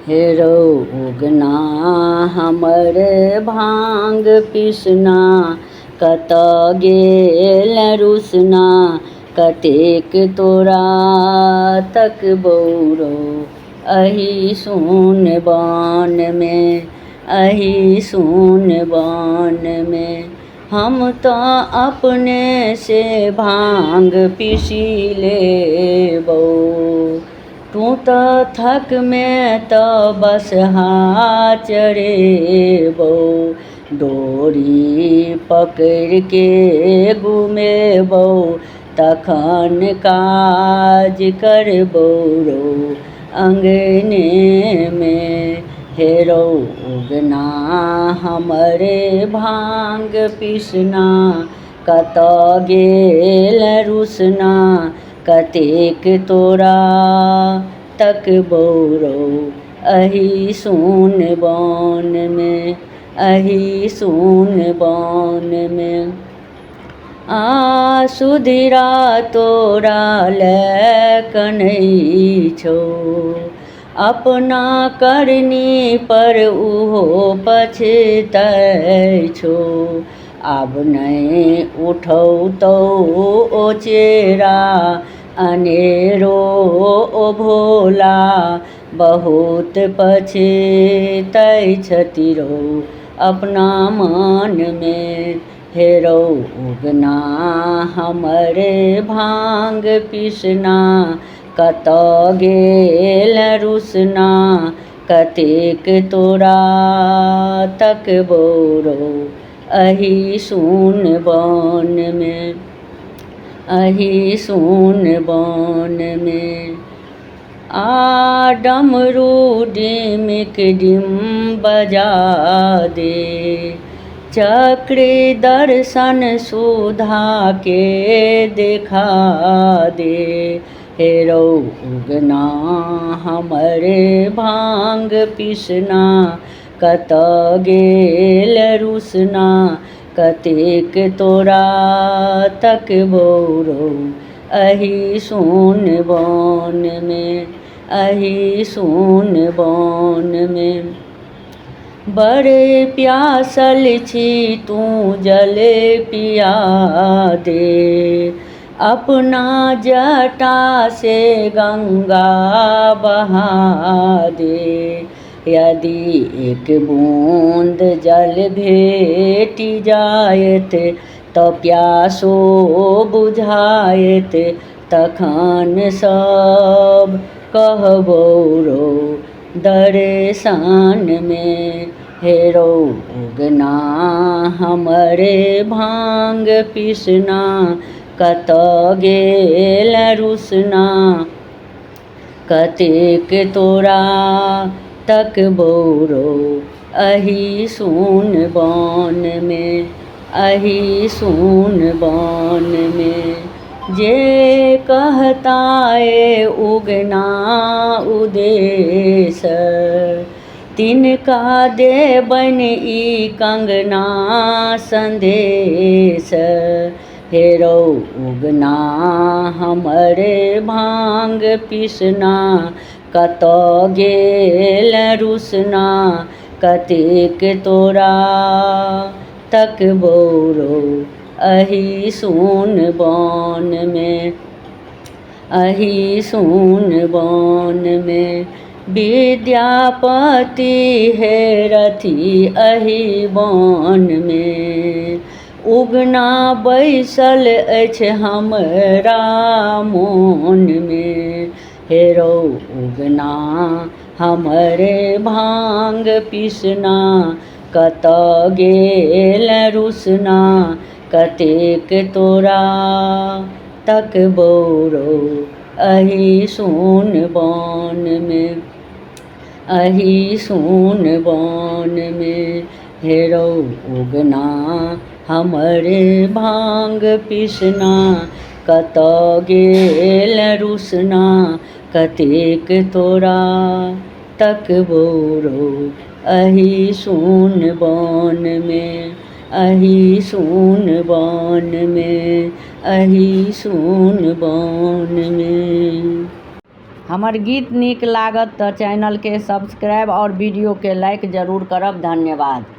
हेरौ उगना हमर भांग पिसना, कत गेल रुसना, कतेक तोरा तकबौ रौ अही सुन बन में, अही सुन बन में। हम तो अपने से भांग पीसी लेबौ, तू तो थक में तो बसहा चढ़ेबौ, डोरी पकड़ के घुमेबौ, तखन काज करबौ रौ अंगने में। हेरौ उगना हमरे भांग पिसना, कत गेल रुसना, कतेक तोरा तकबौ रौ अही सुन बन में, अही सुन बन में। आ सुधिरा तोरा लै कनै छौ, अपना करनी पर उहो पछतै छौ। आब नहीं उठौ तो ओ चेरा अनेरो ओ भोला, बहुत पछतै छथि रौ अपना मन में। हेरौ उगना हमरे भांग पिसना, कत गेल रुसना, कतेक तोरा तकबौ रौ अही सुन बन में, अही सुन बन में। आ डमरू डिमिक डिम बजा दे, चक्री दर्शन सुधा के देखा दे। हेरौ उगना हमरे भांग पिसना, कत गेल रुसना, कतेक तोरा तकबौ रौ अही सुन बन में, अही सुन बन में। बड़े प्यासल छी तू जल पिया दे, अपना जटा से गंगा बहा दे। यदि एक बूंद जल भेटि जायत, तो प्यासो बुझायत, तखन सब कहबौ रौ दर्शन में। हेरौ उगना हमरे भांग पिसना, कत गेल रुसना, कतेक तोरा तकबौ रौ अही सुन बन में, अही सुन बन में। जे कहताए उगना उदेश, तिनका देबन ई कंगना संदेश। हेरौ उगना हमरे भांग पिसना, कत गेल रुसना, कतेक तोरा तकबौ रौ अही सुन बन में, अही सुन बन में। विद्यापति हेरथि अही बन में, उगना बैसल अछि हमरा मोन में। हेरौ उगना हमरे भांग पिसना, कत गेल रुसना, कतेक तोरा तकबौ रौ अही सुन बन में, अही सुन बन में। हेरौ उगना हमरे भांग पिसना, कत गेल रुसना, कतेक तोरा तकबौ रौ अही सुन बन में, अही सुन बन में, अही सुन बन में। हमर गीत नीक लागत तऽ चैनल के सब्सक्राइब और वीडियो के लाइक जरूर करब। धन्यवाद।